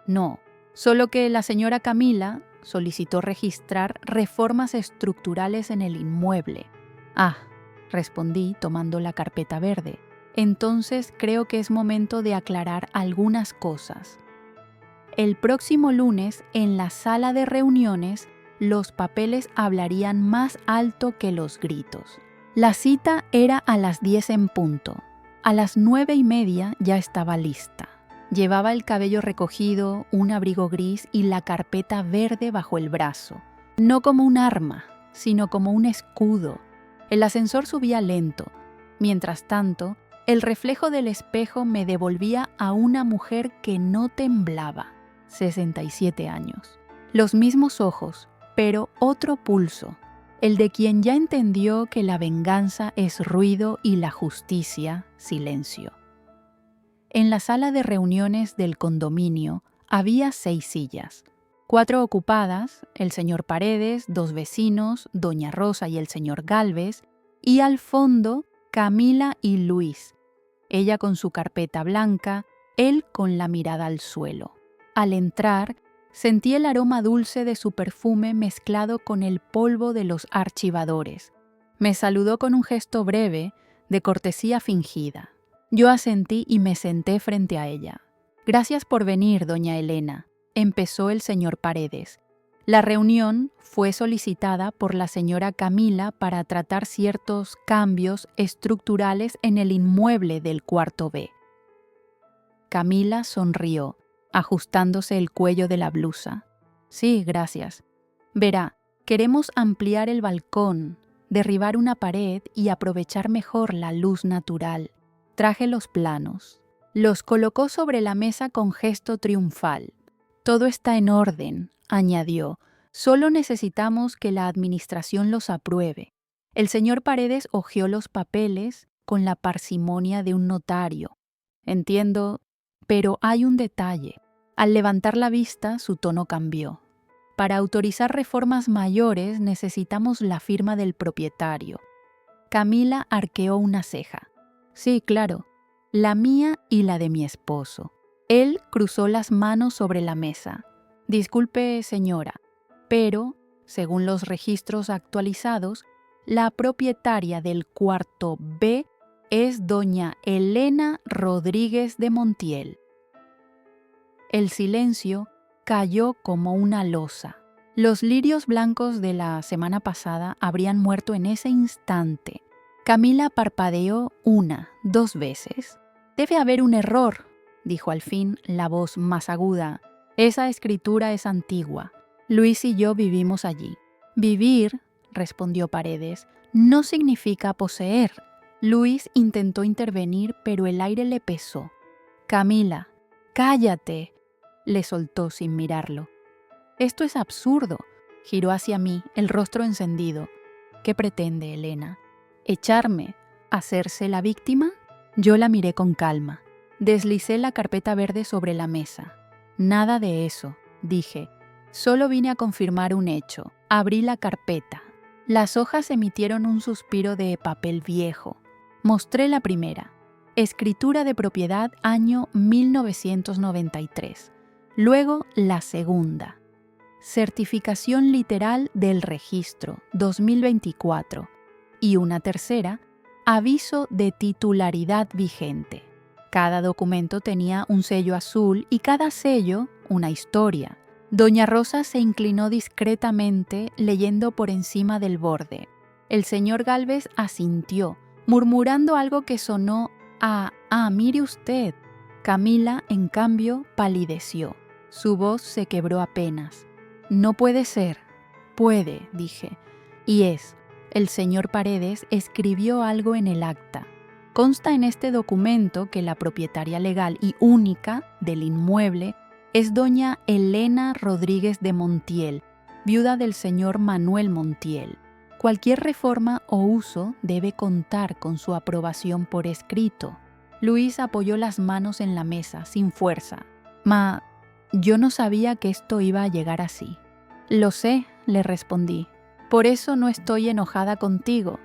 «No, solo que la señora Camila solicitó registrar reformas estructurales en el inmueble». «Ah», respondí tomando la carpeta verde. «Entonces creo que es momento de aclarar algunas cosas. El próximo lunes, en la sala de reuniones, los papeles hablarían más alto que los gritos». La cita era a las 10 en punto. A las 9:30 ya estaba lista. Llevaba el cabello recogido, un abrigo gris y la carpeta verde bajo el brazo. No como un arma, sino como un escudo. El ascensor subía lento. Mientras tanto, el reflejo del espejo me devolvía a una mujer que no temblaba. 67 años. Los mismos ojos, pero otro pulso. El de quien ya entendió que la venganza es ruido y la justicia, silencio. En la sala de reuniones del condominio había 6 sillas. 4 ocupadas, el señor Paredes, 2 vecinos, doña Rosa y el señor Gálvez, y al fondo Camila y Luis, ella con su carpeta blanca, él con la mirada al suelo. Al entrar, sentí el aroma dulce de su perfume mezclado con el polvo de los archivadores. Me saludó con un gesto breve, de cortesía fingida. Yo asentí y me senté frente a ella. «Gracias por venir, doña Elena», empezó el señor Paredes. La reunión fue solicitada por la señora Camila para tratar ciertos cambios estructurales en el inmueble del cuarto B. Camila sonrió, ajustándose el cuello de la blusa. «Sí, gracias. Verá, queremos ampliar el balcón, derribar una pared y aprovechar mejor la luz natural. Traje los planos». Los colocó sobre la mesa con gesto triunfal. «Todo está en orden», añadió. Solo necesitamos que la administración los apruebe. El señor Paredes hojeó los papeles con la parsimonia de un notario. Entiendo, pero hay un detalle. Al levantar la vista, su tono cambió. Para autorizar reformas mayores necesitamos la firma del propietario. Camila arqueó una ceja. Sí, claro, la mía y la de mi esposo. Él cruzó las manos sobre la mesa. Disculpe, señora, pero, según los registros actualizados, la propietaria del cuarto B es doña Elena Rodríguez de Montiel. El silencio cayó como una losa. Los lirios blancos de la semana pasada habrían muerto en ese instante. Camila parpadeó 1, 2 veces. Debe haber un error, dijo al fin la voz más aguda. Esa escritura es antigua. Luis y yo vivimos allí. Vivir, respondió Paredes, no significa poseer. Luis intentó intervenir, pero el aire le pesó. Camila, cállate, le soltó sin mirarlo. Esto es absurdo. Giró hacia mí, el rostro encendido. ¿Qué pretende, Elena? ¿Echarme? ¿Hacerse la víctima? Yo la miré con calma. Deslicé la carpeta verde sobre la mesa. Nada de eso, dije. Solo vine a confirmar un hecho. Abrí la carpeta. Las hojas emitieron un suspiro de papel viejo. Mostré la primera. Escritura de propiedad año 1993. Luego la segunda. Certificación literal del registro 2024. Y una tercera, aviso de titularidad vigente. Cada documento tenía un sello azul y cada sello una historia. Doña Rosa se inclinó discretamente leyendo por encima del borde. El señor Gálvez asintió, murmurando algo que sonó a mire usted. Camila, en cambio, palideció. Su voz se quebró apenas. No puede ser. Puede, dije. Y es. El señor Paredes escribió algo en el acta. Consta en este documento que la propietaria legal y única del inmueble es doña Elena Rodríguez de Montiel, viuda del señor Manuel Montiel. Cualquier reforma o uso debe contar con su aprobación por escrito. Luis apoyó las manos en la mesa, sin fuerza. Yo no sabía que esto iba a llegar así. Lo sé, le respondí. Por eso no estoy enojada contigo.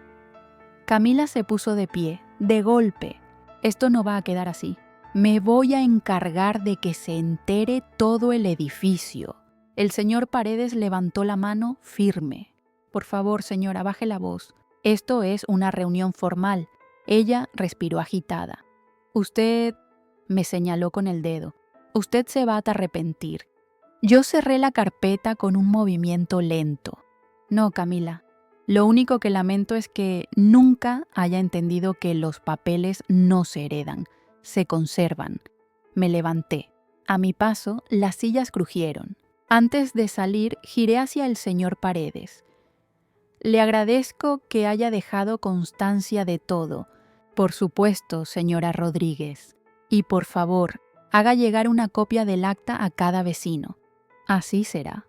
Camila se puso de pie, de golpe. Esto no va a quedar así. Me voy a encargar de que se entere todo el edificio. El señor Paredes levantó la mano firme. Por favor, señora, baje la voz. Esto es una reunión formal. Ella respiró agitada. Usted, me señaló con el dedo. Usted se va a arrepentir. Yo cerré la carpeta con un movimiento lento. No, Camila. Lo único que lamento es que nunca haya entendido que los papeles no se heredan, se conservan. Me levanté. A mi paso, las sillas crujieron. Antes de salir, giré hacia el señor Paredes. Le agradezco que haya dejado constancia de todo. Por supuesto, señora Rodríguez. Y por favor, haga llegar una copia del acta a cada vecino. Así será.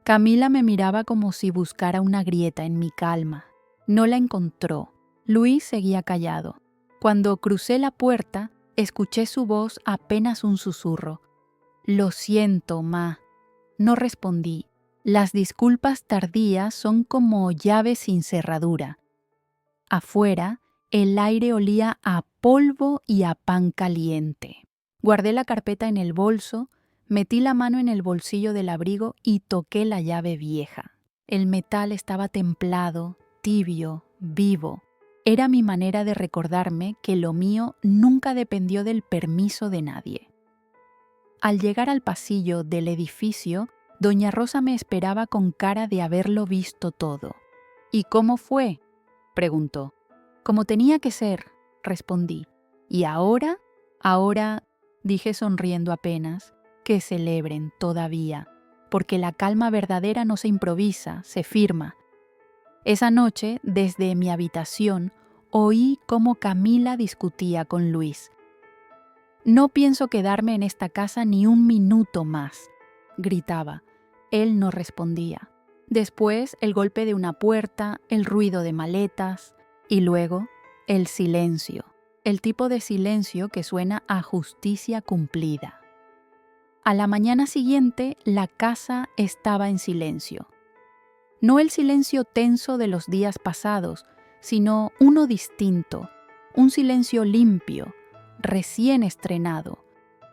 Camila me miraba como si buscara una grieta en mi calma. No la encontró. Luis seguía callado. Cuando crucé la puerta, escuché su voz apenas un susurro. Lo siento, ma. No respondí. Las disculpas tardías son como llaves sin cerradura. Afuera, el aire olía a polvo y a pan caliente. Guardé la carpeta en el bolso, metí la mano en el bolsillo del abrigo y toqué la llave vieja. El metal estaba templado, tibio, vivo. Era mi manera de recordarme que lo mío nunca dependió del permiso de nadie. Al llegar al pasillo del edificio, doña Rosa me esperaba con cara de haberlo visto todo. ¿Y cómo fue?, preguntó. Como tenía que ser, respondí. ¿Y ahora? Ahora, dije sonriendo apenas, que celebren todavía, porque la calma verdadera no se improvisa, se firma. Esa noche, desde mi habitación, oí cómo Camila discutía con Luis. No pienso quedarme en esta casa ni un minuto más, gritaba. Él no respondía. Después el golpe de una puerta, el ruido de maletas y luego el silencio, el tipo de silencio que suena a justicia cumplida. A la mañana siguiente la casa estaba en silencio. No el silencio tenso de los días pasados, sino uno distinto, un silencio limpio, recién estrenado,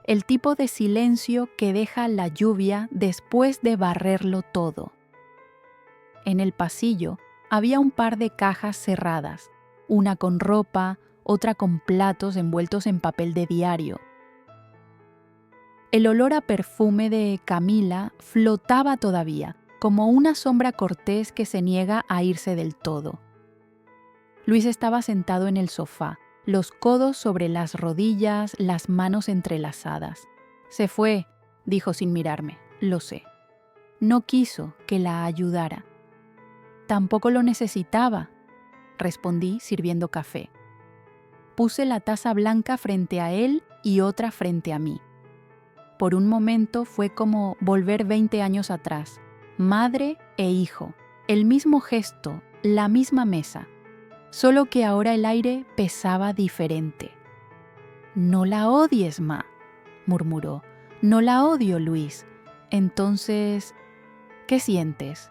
el tipo de silencio que deja la lluvia después de barrerlo todo. En el pasillo había un par de cajas cerradas, una con ropa, otra con platos envueltos en papel de diario. El olor a perfume de Camila flotaba todavía, como una sombra cortés que se niega a irse del todo. Luis estaba sentado en el sofá, los codos sobre las rodillas, las manos entrelazadas. Se fue, dijo sin mirarme, lo sé. No quiso que la ayudara. Tampoco lo necesitaba, respondí sirviendo café. Puse la taza blanca frente a él y otra frente a mí. Por un momento fue como volver 20 años atrás, madre e hijo, el mismo gesto, la misma mesa, solo que ahora el aire pesaba diferente. «No la odies, Ma», murmuró. «No la odio, Luis. Entonces, ¿qué sientes?»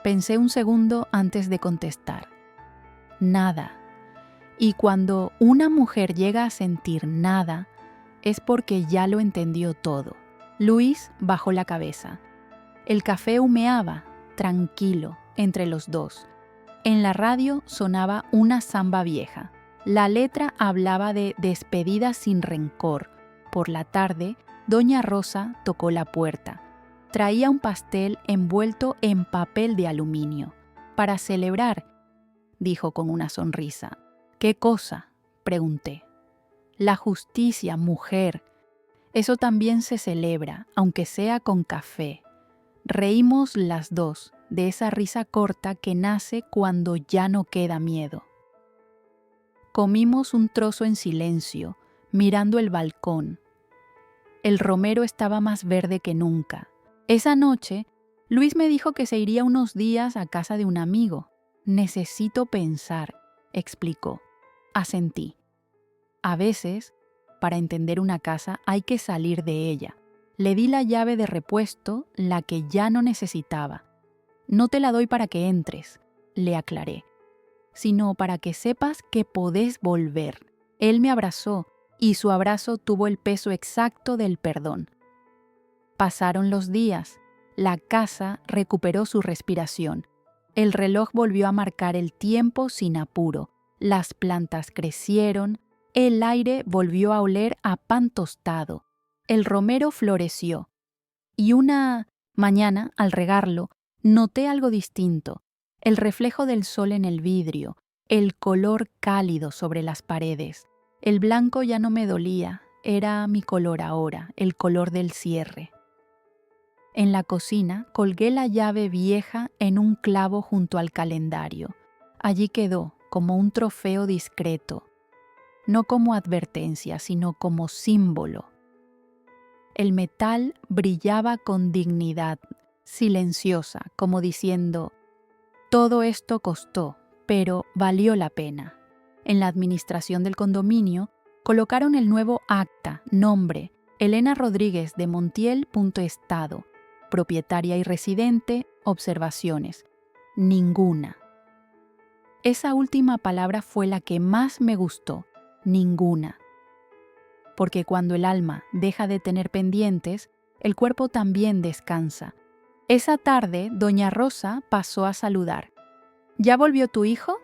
Pensé un segundo antes de contestar. Nada. Y cuando una mujer llega a sentir nada, es porque ya lo entendió todo. Luis bajó la cabeza. El café humeaba, tranquilo, entre los dos. En la radio sonaba una samba vieja. La letra hablaba de despedidas sin rencor. Por la tarde, doña Rosa tocó la puerta. Traía un pastel envuelto en papel de aluminio. «Para celebrar», dijo con una sonrisa. «¿Qué cosa?», pregunté. «La justicia, mujer. Eso también se celebra, aunque sea con café». Reímos las dos, de esa risa corta que nace cuando ya no queda miedo. Comimos un trozo en silencio, mirando el balcón. El romero estaba más verde que nunca. Esa noche, Luis me dijo que se iría unos días a casa de un amigo. «Necesito pensar», explicó. Asentí. A veces, para entender una casa hay que salir de ella. Le di la llave de repuesto, la que ya no necesitaba. «No te la doy para que entres», le aclaré, «sino para que sepas que podés volver». Él me abrazó y su abrazo tuvo el peso exacto del perdón. Pasaron los días. La casa recuperó su respiración. El reloj volvió a marcar el tiempo sin apuro. Las plantas crecieron. El aire volvió a oler a pan tostado. El romero floreció. Y una mañana, al regarlo, noté algo distinto. El reflejo del sol en el vidrio, el color cálido sobre las paredes. El blanco ya no me dolía. Era mi color ahora, el color del cierre. En la cocina colgué la llave vieja en un clavo junto al calendario. Allí quedó, como un trofeo discreto, no como advertencia, sino como símbolo. El metal brillaba con dignidad, silenciosa, como diciendo: «Todo esto costó, pero valió la pena». En la administración del condominio colocaron el nuevo acta, nombre, Elena Rodríguez de Montiel. Estado. Propietaria y residente, observaciones. Ninguna. Esa última palabra fue la que más me gustó, ninguna. Porque cuando el alma deja de tener pendientes, el cuerpo también descansa. Esa tarde, doña Rosa pasó a saludar. «¿Ya volvió tu hijo?»,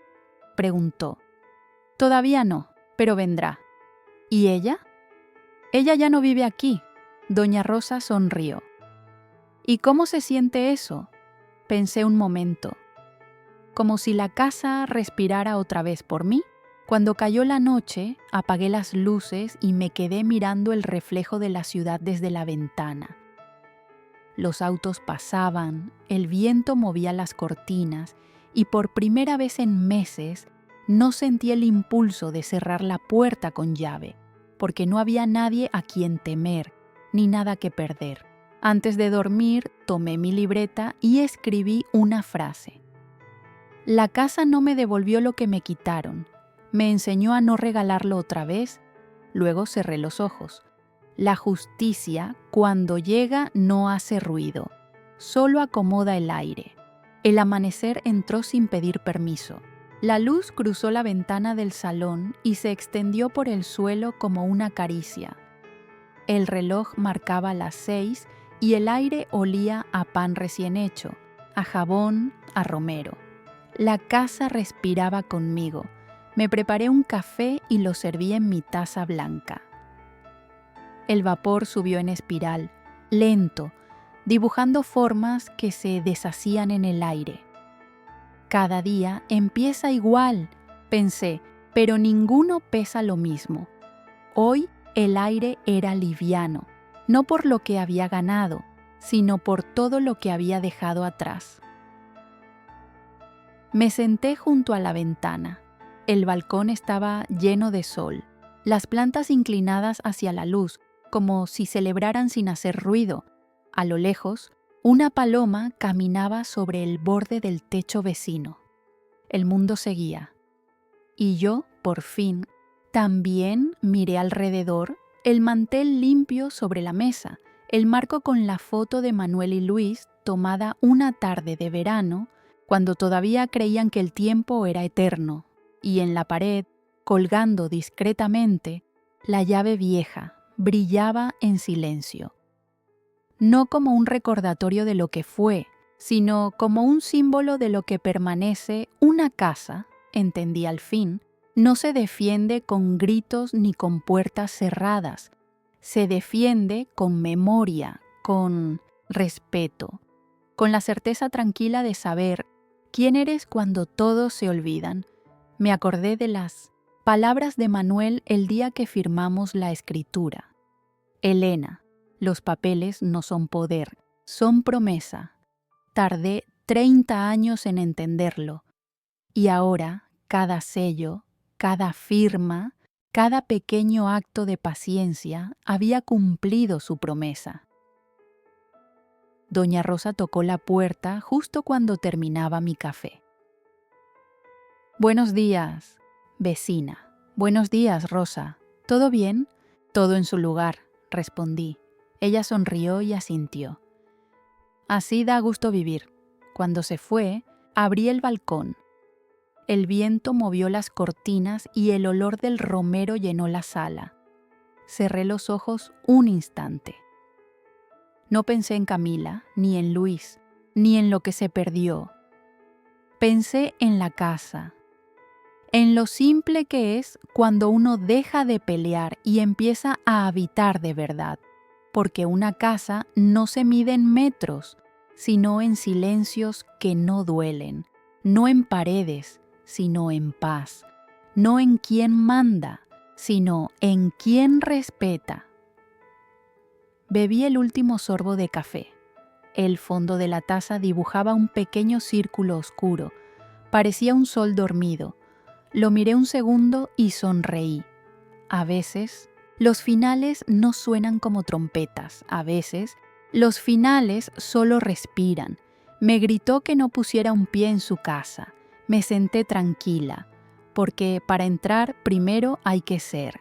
preguntó. «Todavía no, pero vendrá». «¿Y ella?». «Ella ya no vive aquí». Doña Rosa sonrió. «¿Y cómo se siente eso?», pensé un momento. Como si la casa respirara otra vez por mí. Cuando cayó la noche, apagué las luces y me quedé mirando el reflejo de la ciudad desde la ventana. Los autos pasaban, el viento movía las cortinas y por primera vez en meses no sentí el impulso de cerrar la puerta con llave, porque no había nadie a quien temer, ni nada que perder. Antes de dormir, tomé mi libreta y escribí una frase. La casa no me devolvió lo que me quitaron. Me enseñó a no regalarlo otra vez. Luego cerré los ojos. La justicia, cuando llega, no hace ruido. Solo acomoda el aire. El amanecer entró sin pedir permiso. La luz cruzó la ventana del salón y se extendió por el suelo como una caricia. El reloj marcaba las 6 y el aire olía a pan recién hecho, a jabón, a romero. La casa respiraba conmigo. Me preparé un café y lo serví en mi taza blanca. El vapor subió en espiral, lento, dibujando formas que se deshacían en el aire. Cada día empieza igual, pensé, pero ninguno pesa lo mismo. Hoy el aire era liviano, no por lo que había ganado, sino por todo lo que había dejado atrás. Me senté junto a la ventana. El balcón estaba lleno de sol, las plantas inclinadas hacia la luz, como si celebraran sin hacer ruido. A lo lejos, una paloma caminaba sobre el borde del techo vecino. El mundo seguía. Y yo, por fin, también miré alrededor, el mantel limpio sobre la mesa, el marco con la foto de Manuel y Luis tomada una tarde de verano, cuando todavía creían que el tiempo era eterno, y en la pared, colgando discretamente, la llave vieja brillaba en silencio. No como un recordatorio de lo que fue, sino como un símbolo de lo que permanece. Una casa, entendí al fin, no se defiende con gritos ni con puertas cerradas, se defiende con memoria, con respeto, con la certeza tranquila de saber quién eres cuando todos se olvidan. Me acordé de las palabras de Manuel el día que firmamos la escritura. Elena, los papeles no son poder, son promesa. Tardé 30 años en entenderlo. Y ahora, cada sello, cada firma, cada pequeño acto de paciencia había cumplido su promesa. Doña Rosa tocó la puerta justo cuando terminaba mi café. Buenos días, vecina. Buenos días, Rosa. ¿Todo bien? Todo en su lugar, respondí. Ella sonrió y asintió. Así da gusto vivir. Cuando se fue, abrí el balcón. El viento movió las cortinas y el olor del romero llenó la sala. Cerré los ojos un instante. No pensé en Camila, ni en Luis, ni en lo que se perdió. Pensé en la casa, en lo simple que es cuando uno deja de pelear y empieza a habitar de verdad, porque una casa no se mide en metros, sino en silencios que no duelen, no en paredes, sino en paz, no en quién manda, sino en quién respeta. Bebí el último sorbo de café. El fondo de la taza dibujaba un pequeño círculo oscuro. Parecía un sol dormido. Lo miré un segundo y sonreí. A veces, los finales no suenan como trompetas. A veces, los finales solo respiran. Me gritó que no pusiera un pie en su casa. Me senté tranquila, porque para entrar primero hay que ser.